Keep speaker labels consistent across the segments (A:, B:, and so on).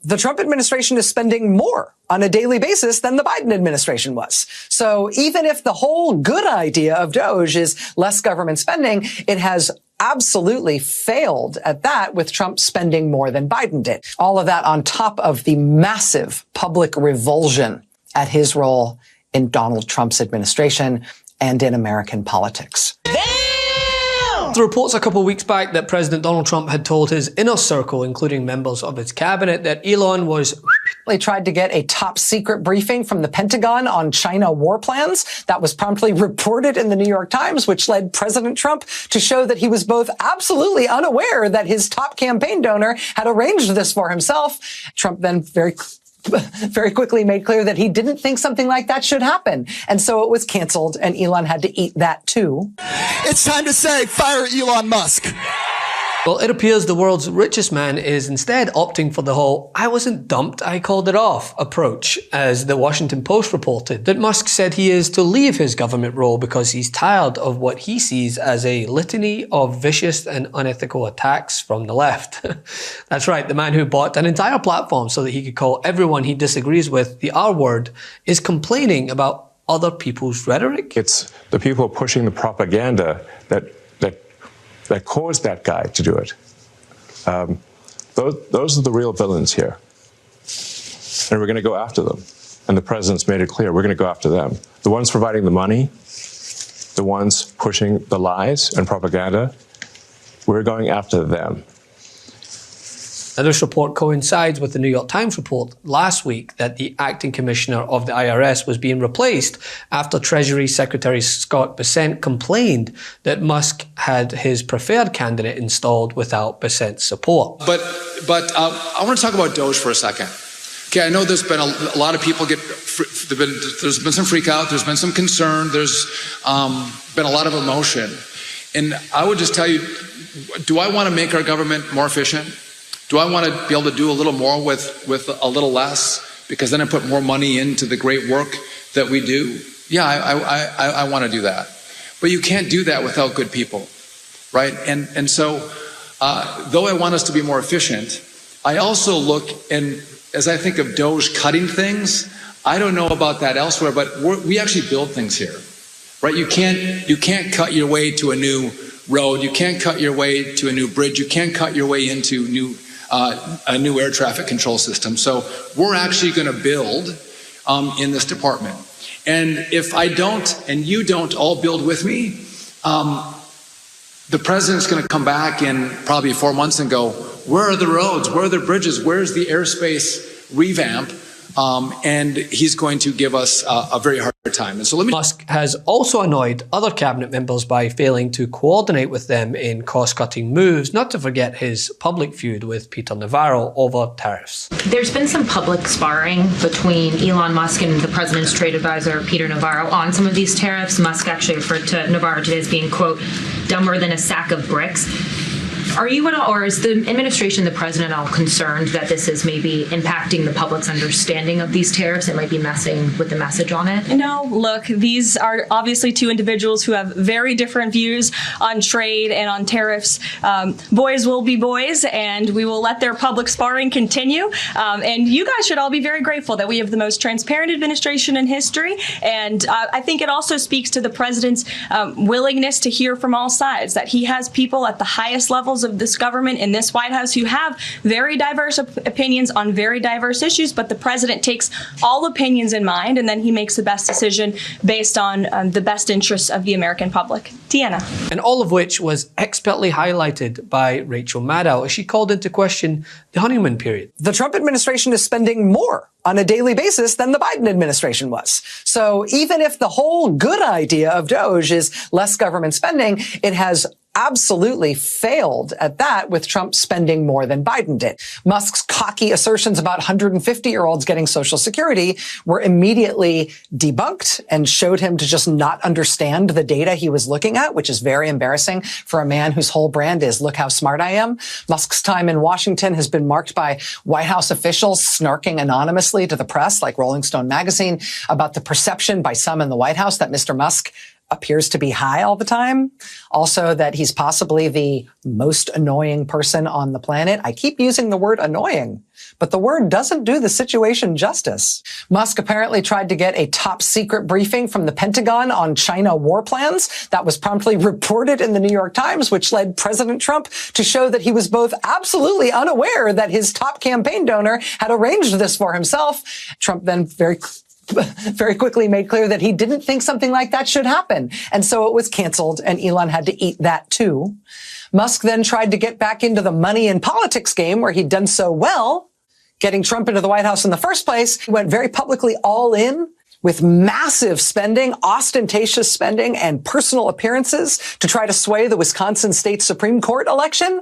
A: The Trump administration is spending more on a daily basis than the Biden administration was. So even if the whole good idea of DOGE is less government spending, it has absolutely failed at that, with Trump spending more than Biden did. All of that on top of the massive public revulsion at his role in Donald Trump's administration and in American politics.
B: The reports a couple of weeks back that President Donald Trump had told his inner circle, including members of his cabinet, that Elon was...
A: They tried to get a top secret briefing from the Pentagon on China war plans. That was promptly reported in the New York Times, which led President Trump to show that he was both absolutely unaware that his top campaign donor had arranged this for himself. Trump then very quickly made clear that he didn't think something like that should happen. And so it was canceled, and Elon had to eat that too.
C: It's time to say, fire Elon Musk.
B: Well, it appears the world's richest man is instead opting for the whole "I wasn't dumped, I called it off" approach, as the Washington Post reported that Musk said he is to leave his government role because he's tired of what he sees as a litany of vicious and unethical attacks from the left. That's right, the man who bought an entire platform so that he could call everyone he disagrees with the R word is complaining about other people's rhetoric.
D: It's the people pushing the propaganda that caused that guy to do it. Those are the real villains here. And we're going to go after them. And the president's made it clear, we're going to go after them. The ones providing the money, the ones pushing the lies and propaganda, we're going after them.
B: Now, this report coincides with the New York Times report last week that the acting commissioner of the IRS was being replaced after Treasury Secretary Scott Bessent complained that Musk had his preferred candidate installed without Bessent's support.
E: But I want to talk about DOGE for a second. Okay, I know there's been a lot of people there's been some freak out, there's been some concern, there's been a lot of emotion. And I would just tell you, do I want to make our government more efficient? Do I want to be able to do a little more with a little less, because then I put more money into the great work that we do? Yeah, I want to do that. But you can't do that without good people, right? And so, though I want us to be more efficient, I also look, and as I think of DOGE cutting things, I don't know about that elsewhere, but we actually build things here, right? You can't cut your way to a new road. You can't cut your way to a new bridge. You can't cut your way into a new air traffic control system. So we're actually going to build in this department. And if I don't, and you don't all build with me, the president's going to come back in probably 4 months and go, where are the roads? Where are the bridges? Where's the airspace revamp? And he's going to give us a very hard time. And so
B: Musk has also annoyed other cabinet members by failing to coordinate with them in cost-cutting moves, not to forget his public feud with Peter Navarro over tariffs.
F: There's been some public sparring between Elon Musk and the president's trade advisor, Peter Navarro, on some of these tariffs. Musk actually referred to Navarro today as being, quote, dumber than a sack of bricks. Are you at all, or is the administration, the president, all concerned that this is maybe impacting the public's understanding of these tariffs? It might be messing with the message on it?
G: No, look, these are obviously two individuals who have very different views on trade and on tariffs. Boys will be boys, and we will let their public sparring continue. And you guys should all be very grateful that we have the most transparent administration in history. And I think it also speaks to the president's willingness to hear from all sides, that he has people at the highest levels of this government in this White House who have very diverse opinions on very diverse issues, but the president takes all opinions in mind, and then he makes the best decision based on the best interests of the American public. Deanna.
B: And all of which was expertly highlighted by Rachel Maddow as she called into question the honeymoon period.
A: The Trump administration is spending more on a daily basis than the Biden administration was. So even if the whole good idea of DOGE is less government spending, it has absolutely failed at that, with Trump spending more than Biden did. Musk's cocky assertions about 150-year-olds getting Social Security were immediately debunked and showed him to just not understand the data he was looking at, which is very embarrassing for a man whose whole brand is, look how smart I am. Musk's time in Washington has been marked by White House officials snarking anonymously to the press, like Rolling Stone magazine, about the perception by some in the White House that Mr. Musk appears to be high all the time. Also that he's possibly the most annoying person on the planet. I keep using the word annoying, but the word doesn't do the situation justice. Musk apparently tried to get a top secret briefing from the Pentagon on China war plans. That was promptly reported in the New York Times, which led President Trump to show that he was both absolutely unaware that his top campaign donor had arranged this for himself. Trump then very quickly made clear that he didn't think something like that should happen. And so it was canceled, and Elon had to eat that too. Musk then tried to get back into the money and politics game where he'd done so well, getting Trump into the White House in the first place. He went very publicly all in with massive spending, ostentatious spending, and personal appearances to try to sway the Wisconsin State Supreme Court election.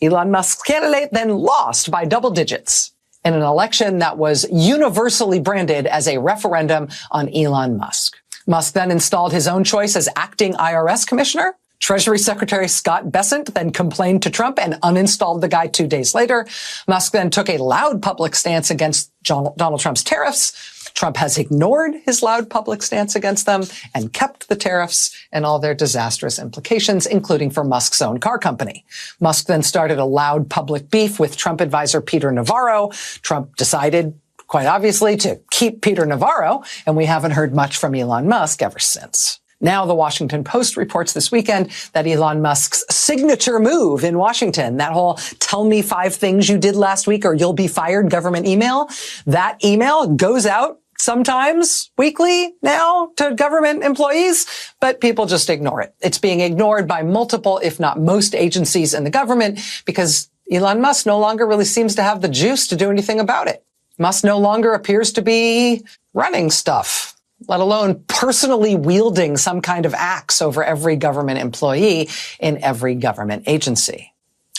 A: Elon Musk's candidate then lost by double digits in an election that was universally branded as a referendum on Elon Musk. Musk then installed his own choice as acting IRS commissioner. Treasury Secretary Scott Bessent then complained to Trump and uninstalled the guy 2 days later. Musk then took a loud public stance against Donald Trump's tariffs. Trump has ignored his loud public stance against them and kept the tariffs and all their disastrous implications, including for Musk's own car company. Musk then started a loud public beef with Trump advisor Peter Navarro. Trump decided, quite obviously, to keep Peter Navarro, and we haven't heard much from Elon Musk ever since. Now, the Washington Post reports this weekend that Elon Musk's signature move in Washington, that whole tell me 5 things you did last week or you'll be fired government email, that email goes out sometimes weekly now to government employees, but people just ignore it. It's being ignored by multiple, if not most, agencies in the government because Elon Musk no longer really seems to have the juice to do anything about it. Musk no longer appears to be running stuff, let alone personally wielding some kind of axe over every government employee in every government agency.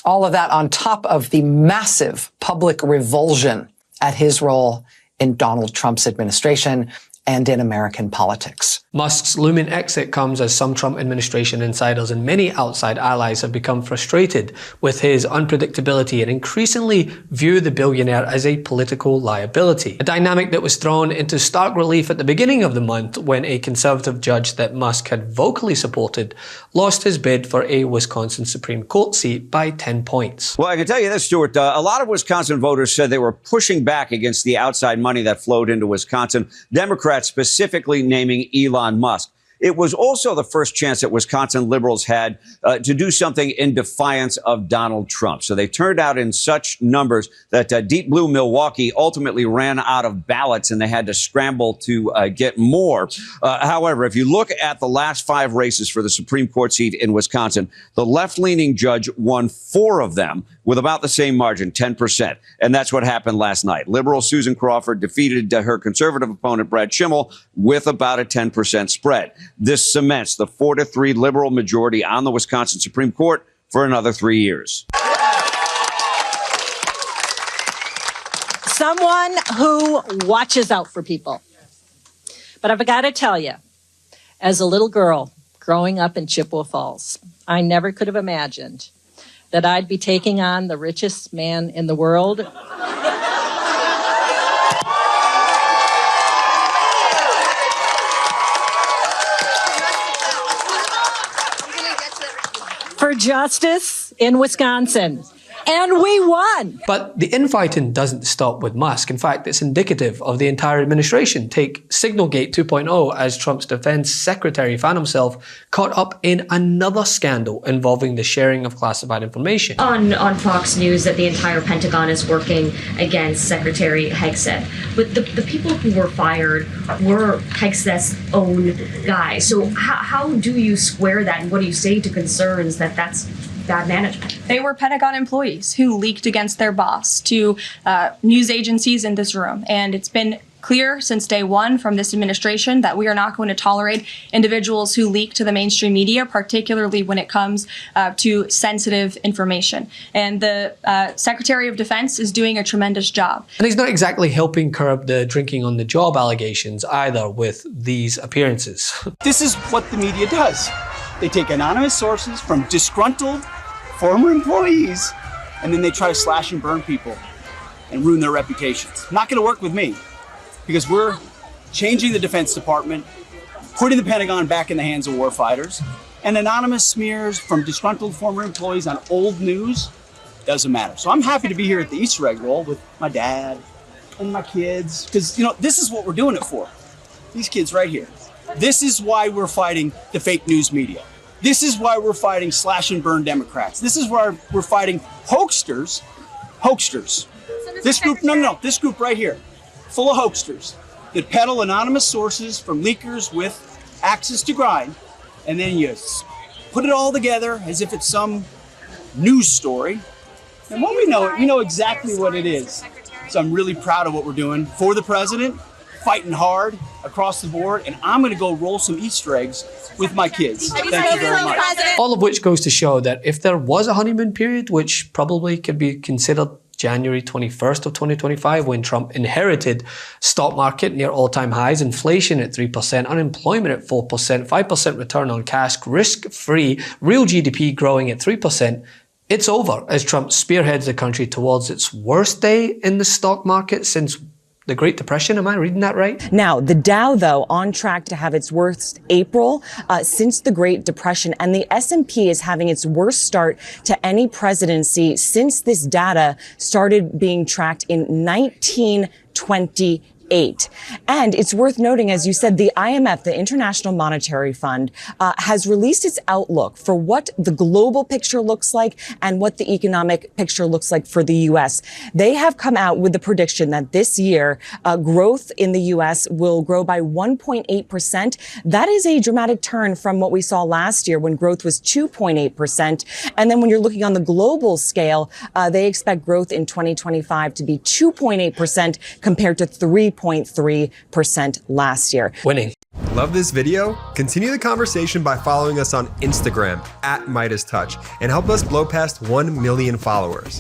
A: All of that on top of the massive public revulsion at his role in Donald Trump's administration and in American politics.
B: Musk's looming exit comes as some Trump administration insiders and many outside allies have become frustrated with his unpredictability and increasingly view the billionaire as a political liability. A dynamic that was thrown into stark relief at the beginning of the month when a conservative judge that Musk had vocally supported lost his bid for a Wisconsin Supreme Court seat by 10 points.
H: Well, I can tell you this, Stuart. A lot of Wisconsin voters said they were pushing back against the outside money that flowed into Wisconsin. Democrats specifically naming Elon Musk. It was also the first chance that Wisconsin liberals had to do something in defiance of Donald Trump. So they turned out in such numbers that Deep Blue Milwaukee ultimately ran out of ballots and they had to scramble to get more. However, if you look at the last 5 races for the Supreme Court seat in Wisconsin, the left-leaning judge won 4 of them with about the same margin, 10%. And that's what happened last night. Liberal Susan Crawford defeated her conservative opponent, Brad Schimmel, with about a 10% spread. This cements the 4-3 liberal majority on the Wisconsin Supreme Court for another 3 years.
I: Someone who watches out for people. But I've got to tell you, as a little girl growing up in Chippewa Falls, I never could have imagined that I'd be taking on the richest man in the world. For justice in Wisconsin. And we won.
B: But the infighting doesn't stop with Musk. In fact, it's indicative of the entire administration. Take Signalgate 2.0 as Trump's defense secretary found himself caught up in another scandal involving the sharing of classified information.
F: On Fox News that the entire Pentagon is working against Secretary Hegseth. But the people who were fired were Hegseth's own guys. So how do you square that? And what do you say to concerns that that's bad management?
G: They were Pentagon employees who leaked against their boss to news agencies in this room. And it's been clear since day one from this administration that we are not going to tolerate individuals who leak to the mainstream media, particularly when it comes to sensitive information. And the Secretary of Defense is doing a tremendous job.
B: And he's not exactly helping curb the drinking on the job allegations either with these appearances.
J: This is what the media does. They take anonymous sources from disgruntled former employees, and then they try to slash and burn people and ruin their reputations. Not going to work with me, because we're changing the Defense Department putting the Pentagon back in the hands of warfighters, and anonymous smears from disgruntled former employees on old news, doesn't matter. So I'm happy to be here at the Easter egg roll with my dad and my kids, because, you know, this is what we're doing it for. These kids right here. This is why we're fighting the fake news media. This is why we're fighting slash and burn Democrats. This is why we're fighting hoaxsters. This group, this group right here, full of hoaxsters that peddle anonymous sources from leakers with access to grind, and then you put it all together as if it's some news story. And when we know exactly what it is. So I'm really proud of what we're doing for the president, fighting hard across the board, and I'm going to go roll some Easter eggs with my kids. Thank you very much.
B: All of which goes to show that if there was a honeymoon period, which probably could be considered January 21st of 2025, when Trump inherited stock market near all-time highs, inflation at 3%, unemployment at 4%, 5% return on cash, risk-free, real GDP growing at 3%, it's over as Trump spearheads the country towards its worst day in the stock market since the Great Depression. Am I reading that right?
K: Now, the Dow, though, on track to have its worst April since the Great Depression, and the S&P is having its worst start to any presidency since this data started being tracked in 1928. And it's worth noting, as you said, the IMF, the International Monetary Fund, has released its outlook for what the global picture looks like and what the economic picture looks like for the U.S. They have come out with the prediction that this year, growth in the U.S. will grow by 1.8%. That is a dramatic turn from what we saw last year when growth was 2.8%. And then when you're looking on the global scale, they expect growth in 2025 to be 2.8% compared to 3.3% last year.
B: Winning.
L: Love this video? Continue the conversation by following us on Instagram @MeidasTouch and help us blow past 1 million followers.